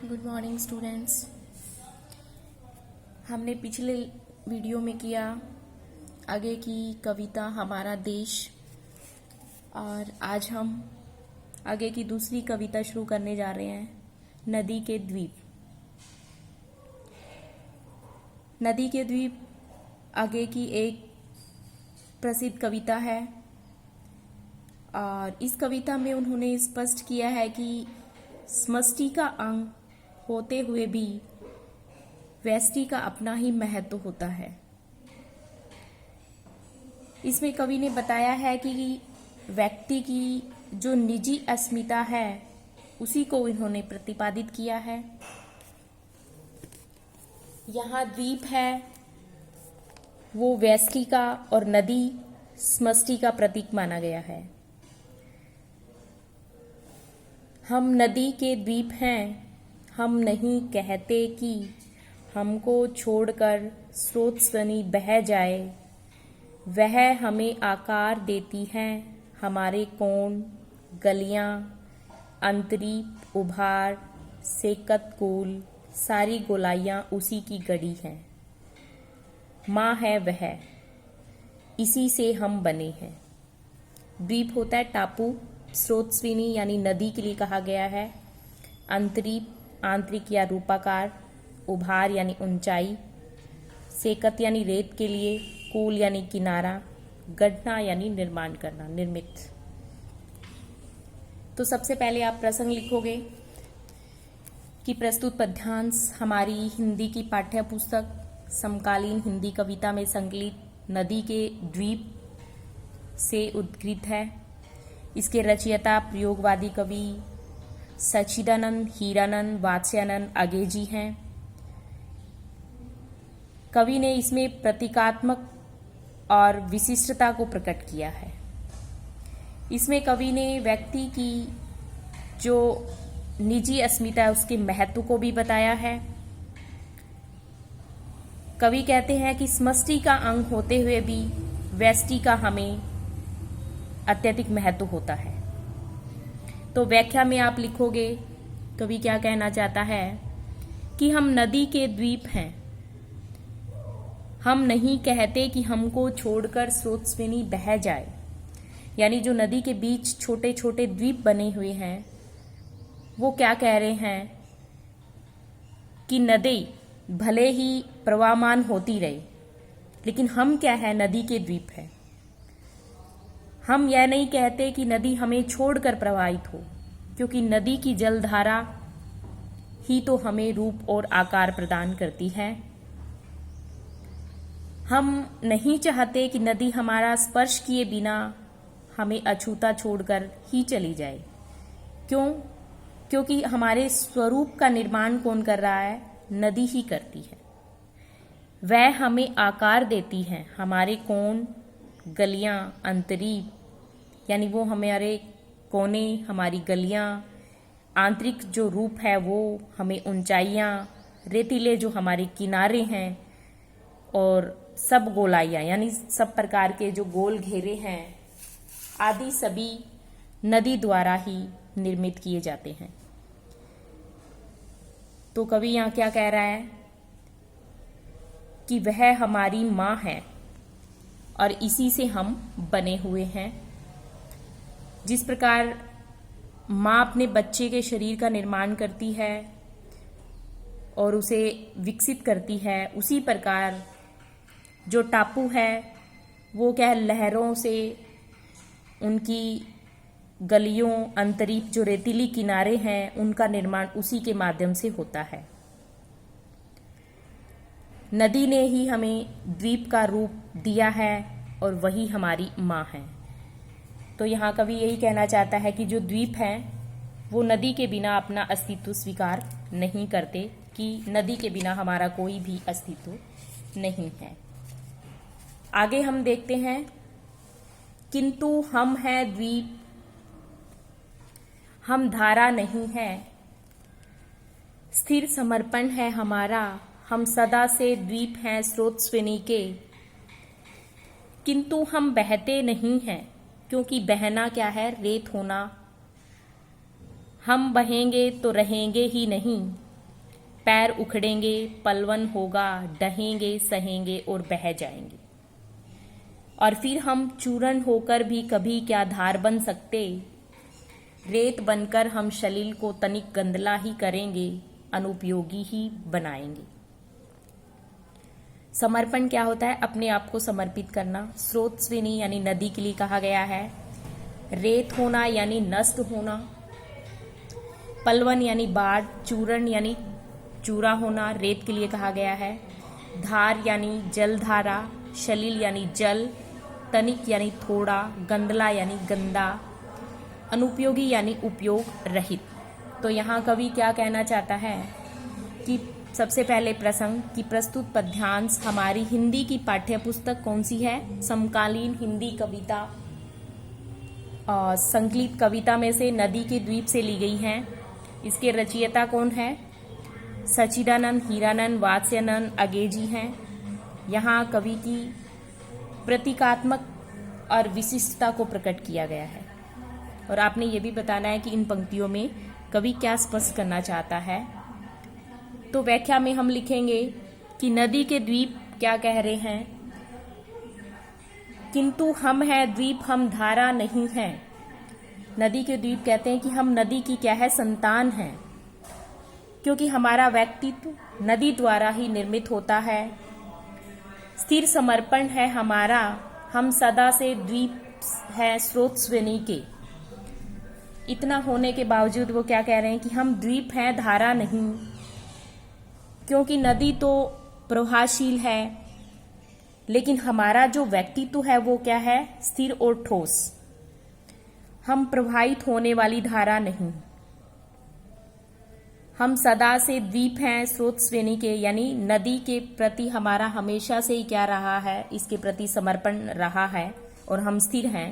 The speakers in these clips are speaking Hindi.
Good morning students. हमने पिछले वीडियो में किया आगे की कविता हमारा देश, और आज हम आगे की दूसरी कविता शुरू करने जा रहे हैं, नदी के द्वीप। नदी के द्वीप आगे की एक प्रसिद्ध कविता है, और इस कविता में उन्होंने स्पष्ट किया है कि समष्टि का अंग होते हुए भी व्यष्टि का अपना ही महत्व होता है। इसमें कवि ने बताया है कि व्यक्ति की जो निजी अस्मिता है उसी को इन्होंने प्रतिपादित किया है। यहाँ द्वीप है वो व्यष्टि का और नदी समष्टि का प्रतीक माना गया है। हम नदी के द्वीप हैं, हम नहीं कहते कि हमको छोड़कर स्रोत स्वनी बह जाए। वह हमें आकार देती हैं हमारे कोण, गलियां, अंतरीप, उभार, सेकत कूल, सारी गोलाइयां उसी की गढ़ी हैं। माँ है वह, इसी से हम बने हैं। द्वीप होता है टापू, स्रोतस्विनी यानी नदी के लिए कहा गया है। अंतरीप आंतरिक या रूपाकार, उभार यानी ऊंचाई, सेकत यानी रेत के लिए, कूल यानी किनारा, गढ़ना यानी निर्माण करना, निर्मित। तो सबसे पहले आप प्रसंग लिखोगे कि प्रस्तुत पद्यांश हमारी हिंदी की पाठ्य पुस्तक समकालीन हिंदी कविता में संकलित नदी के द्वीप से उद्धृत है। इसके रचयिता प्रयोगवादी कवि सच्चिदानंद हीरानंद वात्स्यानंद अगेजी हैं। कवि ने इसमें प्रतीकात्मक और विशिष्टता को प्रकट किया है। इसमें कवि ने व्यक्ति की जो निजी अस्मिता है उसके महत्व को भी बताया है। कवि कहते हैं कि समष्टि का अंग होते हुए भी व्यष्टि का हमें अत्यधिक महत्व होता है। तो व्याख्या में आप लिखोगे कवि क्या कहना चाहता है कि हम नदी के द्वीप हैं, हम नहीं कहते कि हमको छोड़कर स्रोतस्विनी बह जाए। यानी जो नदी के बीच छोटे छोटे द्वीप बने हुए हैं वो क्या कह रहे हैं कि नदी भले ही प्रवाहमान होती रहे, लेकिन हम क्या है, नदी के द्वीप है। हम यह नहीं कहते कि नदी हमें छोड़कर प्रवाहित हो, क्योंकि नदी की जलधारा ही तो हमें रूप और आकार प्रदान करती है। हम नहीं चाहते कि नदी हमारा स्पर्श किए बिना हमें अछूता छोड़कर ही चली जाए। क्यों? क्योंकि हमारे स्वरूप का निर्माण कौन कर रहा है? नदी ही करती है। वह हमें आकार देती है, हमारे कोण, गलियां, अंतरीप यानी वो हमारे कोने, हमारी गलियां, आंतरिक जो रूप है वो हमें ऊंचाइयां, रेतीले जो हमारे किनारे हैं, और सब गोलाइयां यानी सब प्रकार के जो गोल घेरे हैं आदि सभी नदी द्वारा ही निर्मित किए जाते हैं। तो कवि यहाँ क्या कह रहा है कि वह हमारी माँ है और इसी से हम बने हुए हैं। जिस प्रकार माँ अपने बच्चे के शरीर का निर्माण करती है और उसे विकसित करती है, उसी प्रकार जो टापू है वो क्या है, लहरों से उनकी गलियों, अंतरीप जो रेतीली किनारे हैं उनका निर्माण उसी के माध्यम से होता है। नदी ने ही हमें द्वीप का रूप दिया है और वही हमारी माँ है। तो यहाँ कवि यही कहना चाहता है कि जो द्वीप हैं वो नदी के बिना अपना अस्तित्व स्वीकार नहीं करते, कि नदी के बिना हमारा कोई भी अस्तित्व नहीं है। आगे हम देखते हैं, किंतु हम हैं द्वीप, हम धारा नहीं है, स्थिर समर्पण है हमारा, हम सदा से द्वीप हैं स्रोतस्विनी के। किंतु हम बहते नहीं हैं, क्योंकि बहना क्या है, रेत होना। हम बहेंगे तो रहेंगे ही नहीं, पैर उखड़ेंगे, पलवन होगा, डहेंगे, सहेंगे और बह जाएंगे। और फिर हम चूर्ण होकर भी कभी क्या धार बन सकते, रेत बनकर हम शलील को तनिक गंदला ही करेंगे, अनुपयोगी ही बनाएंगे। समर्पण क्या होता है? अपने आप को समर्पित करना। स्रोतस्विनी यानी नदी के लिए कहा गया है। रेत होना यानी नष्ट होना। पलवन यानी बाढ़। चूर्ण यानी चूरा होना, रेत के लिए कहा गया है। धार यानी जलधारा। शलील यानी जल। तनिक यानी थोड़ा। गंदला यानी गंदा। अनुपयोगी यानी उपयोग रहित। तो यहाँ कवि क्या कहना चाहता है कि सबसे पहले प्रसंग कि प्रस्तुत पद्यांश हमारी हिंदी की पाठ्यपुस्तक कौन सी है? समकालीन हिंदी कविता संकलित कविता में से नदी के द्वीप से ली गई हैं। इसके रचयिता कौन है? सच्चिदानंद हीरानंद वात्स्यानंद अगेजी हैं। यहाँ कवि की प्रतीकात्मक और विशिष्टता को प्रकट किया गया है। और आपने ये भी बताना है कि इन पंक्तियों में कवि क्या स्पष्ट करना चाहता है। तो व्याख्या में हम लिखेंगे कि नदी के द्वीप क्या कह रहे हैं, किंतु हम हैं द्वीप, हम धारा नहीं हैं। नदी के द्वीप कहते हैं कि हम नदी की क्या है? संतान हैं, क्योंकि हमारा व्यक्तित्व नदी द्वारा ही निर्मित होता है। स्थिर समर्पण है हमारा, हम सदा से द्वीप है स्रोतस्विनी के। इतना होने के बावजूद वो क्या कह रहे हैं कि हम द्वीप हैं, धारा नहीं, क्योंकि नदी तो प्रवाहशील है, लेकिन हमारा जो व्यक्तित्व है वो क्या है? स्थिर और ठोस। हम प्रवाहित होने वाली धारा नहीं। हम सदा से द्वीप हैं स्रोतस्विनी के, यानी नदी के प्रति हमारा हमेशा से ही क्या रहा है? इसके प्रति समर्पण रहा है और हम स्थिर हैं।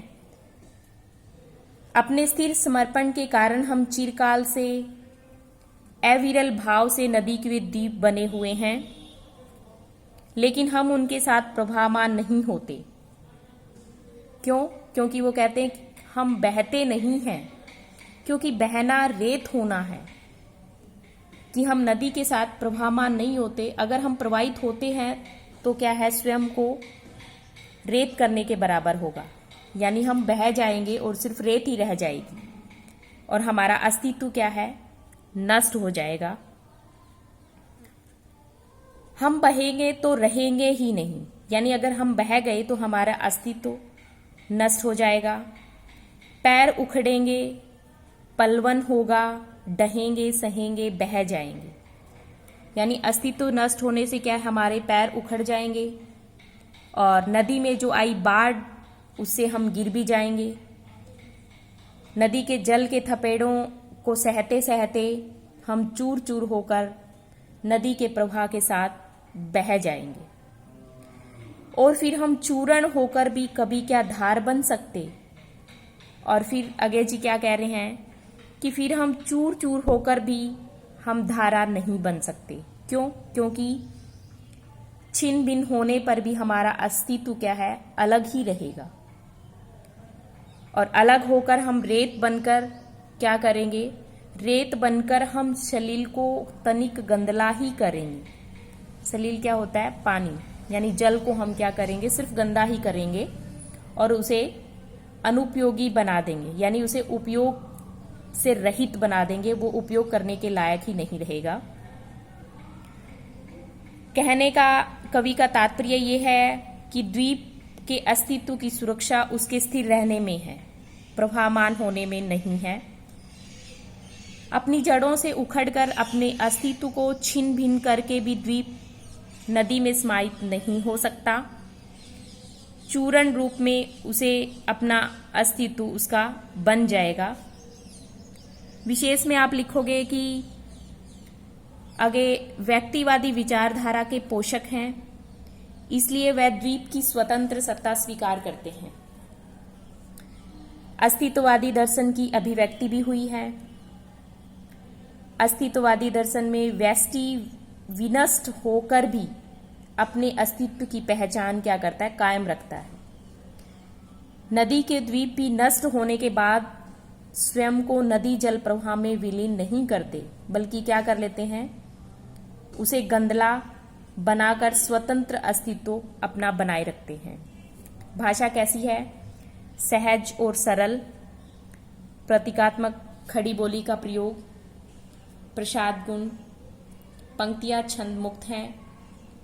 अपने स्थिर समर्पण के कारण हम चिरकाल से अविरल भाव से नदी के द्वीप बने हुए हैं, लेकिन हम उनके साथ प्रभावमान नहीं होते। क्यों? क्योंकि वो कहते हैं कि हम बहते नहीं हैं, क्योंकि बहना रेत होना है, कि हम नदी के साथ प्रभावमान नहीं होते। अगर हम प्रवाहित होते हैं तो क्या है? स्वयं को रेत करने के बराबर होगा, यानी हम बह जाएंगे और सिर्फ रेत ही रह जाएगी और हमारा अस्तित्व क्या है? नष्ट हो जाएगा। हम बहेंगे तो रहेंगे ही नहीं, यानी अगर हम बह गए तो हमारा अस्तित्व नष्ट हो जाएगा। पैर उखड़ेंगे, पलवन होगा, डहेंगे, सहेंगे, बह जाएंगे, यानी अस्तित्व नष्ट होने से क्या है? हमारे पैर उखड़ जाएंगे और नदी में जो आई बाढ़ उससे हम गिर भी जाएंगे। नदी के जल के थपेड़ों को सहते सहते हम चूर चूर होकर नदी के प्रवाह के साथ बह जाएंगे। और फिर हम चूर्ण होकर भी कभी क्या धार बन सकते? और फिर आगे जी क्या कह रहे हैं कि फिर हम चूर चूर होकर भी हम धारा नहीं बन सकते। क्यों? क्योंकि छिन्न भिन्न होने पर भी हमारा अस्तित्व क्या है? अलग ही रहेगा। और अलग होकर हम रेत बनकर क्या करेंगे? रेत बनकर हम सलील को तनिक गंदला ही करेंगे। सलील क्या होता है? पानी, यानी जल को हम क्या करेंगे? सिर्फ गंदा ही करेंगे और उसे अनुपयोगी बना देंगे, यानी उसे उपयोग से रहित बना देंगे। वो उपयोग करने के लायक ही नहीं रहेगा। कहने का कवि का तात्पर्य ये है कि द्वीप के अस्तित्व की सुरक्षा उसके स्थिर रहने में है, प्रभावमान होने में नहीं है। अपनी जड़ों से उखड़कर अपने अस्तित्व को छिन्न भिन्न करके भी द्वीप नदी में समाहित नहीं हो सकता। चूर्ण रूप में उसे अपना अस्तित्व उसका बन जाएगा। विशेष में आप लिखोगे कि आगे व्यक्तिवादी विचारधारा के पोषक हैं, इसलिए वह द्वीप की स्वतंत्र सत्ता स्वीकार करते हैं। अस्तित्ववादी दर्शन की अभिव्यक्ति भी हुई है। अस्तित्ववादी दर्शन में व्यष्टि विनष्ट होकर भी अपने अस्तित्व की पहचान क्या करता है? कायम रखता है। नदी के द्वीप भी नष्ट होने के बाद स्वयं को नदी जल प्रवाह में विलीन नहीं करते, बल्कि क्या कर लेते हैं? उसे गंदला बनाकर स्वतंत्र अस्तित्व अपना बनाए रखते हैं। भाषा कैसी है? सहज और सरल, प्रतीकात्मक खड़ी बोली का प्रयोग, प्रसाद गुण, पंक्तियां छंद मुक्त हैं,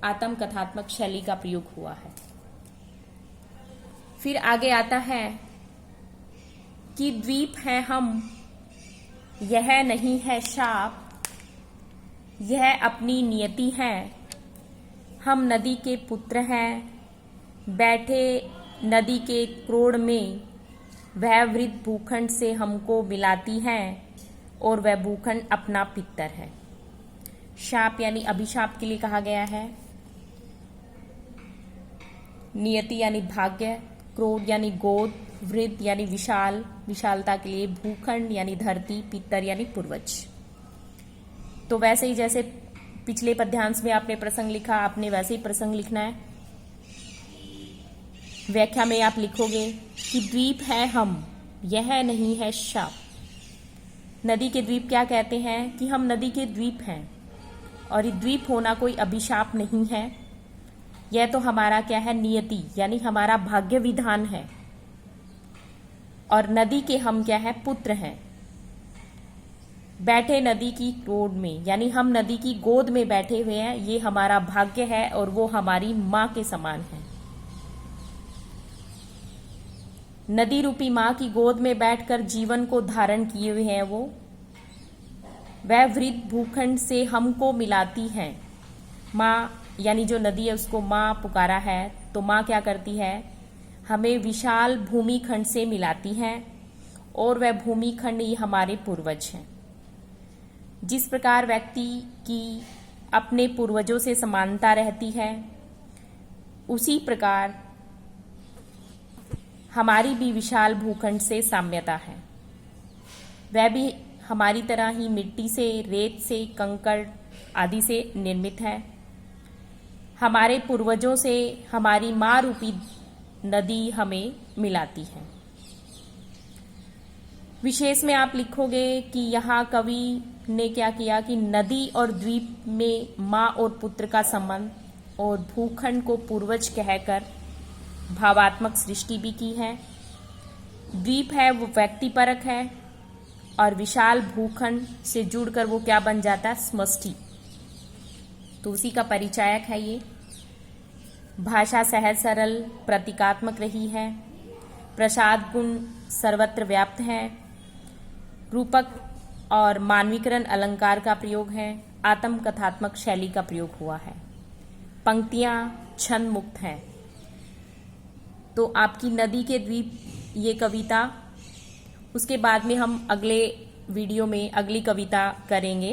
आत्म कथात्मक शैली का प्रयोग हुआ है। फिर आगे आता है कि द्वीप है हम, यह नहीं है शाप, यह अपनी नियति है। हम नदी के पुत्र हैं, बैठे नदी के क्रोड़ में, वह वृद्ध भूखंड से हमको मिलाती है और वह भूखंड अपना पितर है। शाप यानी अभिशाप के लिए कहा गया है, नियति यानी भाग्य, क्रोड़ यानी गोद, वृद्ध यानी विशाल, विशालता के लिए, भूखंड यानी धरती, पितर यानी पूर्वज। तो वैसे ही जैसे पिछले पद्यांश में आपने प्रसंग लिखा, आपने वैसे ही प्रसंग लिखना है। व्याख्या में आप लिखोगे कि द्वीप है हम, यह नहीं है शाप। नदी के द्वीप क्या कहते हैं? कि हम नदी के द्वीप हैं, और ये द्वीप होना कोई अभिशाप नहीं है। यह तो हमारा क्या है? नियति यानी हमारा भाग्य विधान है। और नदी के हम क्या है? पुत्र हैं। बैठे नदी की गोद में, यानी हम नदी की गोद में बैठे हुए हैं, ये हमारा भाग्य है और वो हमारी माँ के समान है। नदी रूपी माँ की गोद में बैठकर जीवन को धारण किए हुए हैं वो। वह वृद्ध भूखंड से हमको मिलाती है। माँ यानी जो नदी है उसको माँ पुकारा है, तो माँ क्या करती है? हमें विशाल भूमि खंड से मिलाती है, और वह भूमि खंड ही हमारे पूर्वज हैं। जिस प्रकार व्यक्ति की अपने पूर्वजों से समानता रहती है, उसी प्रकार हमारी भी विशाल भूखंड से साम्यता है। वह भी हमारी तरह ही मिट्टी से, रेत से, कंकड़ आदि से निर्मित है। हमारे पूर्वजों से हमारी माँ रूपी नदी हमें मिलाती है। विशेष में आप लिखोगे कि यहाँ कवि ने क्या किया कि नदी और द्वीप में माँ और पुत्र का संबंध और भूखंड को पूर्वज कहकर भावात्मक सृष्टि भी की है। द्वीप है वो व्यक्तिपरक है, और विशाल भूखंड से जुड़कर वो क्या बन जाता है? समष्टि। तो उसी का परिचायक है ये। भाषा सहज सरल प्रतीकात्मक रही है। प्रसाद गुण सर्वत्र व्याप्त है। रूपक और मानवीकरण अलंकार का प्रयोग है। आत्म कथात्मक शैली का प्रयोग हुआ है। पंक्तियां छंद मुक्त हैं। तो आपकी नदी के द्वीप ये कविता, उसके बाद में हम अगले वीडियो में अगली कविता करेंगे।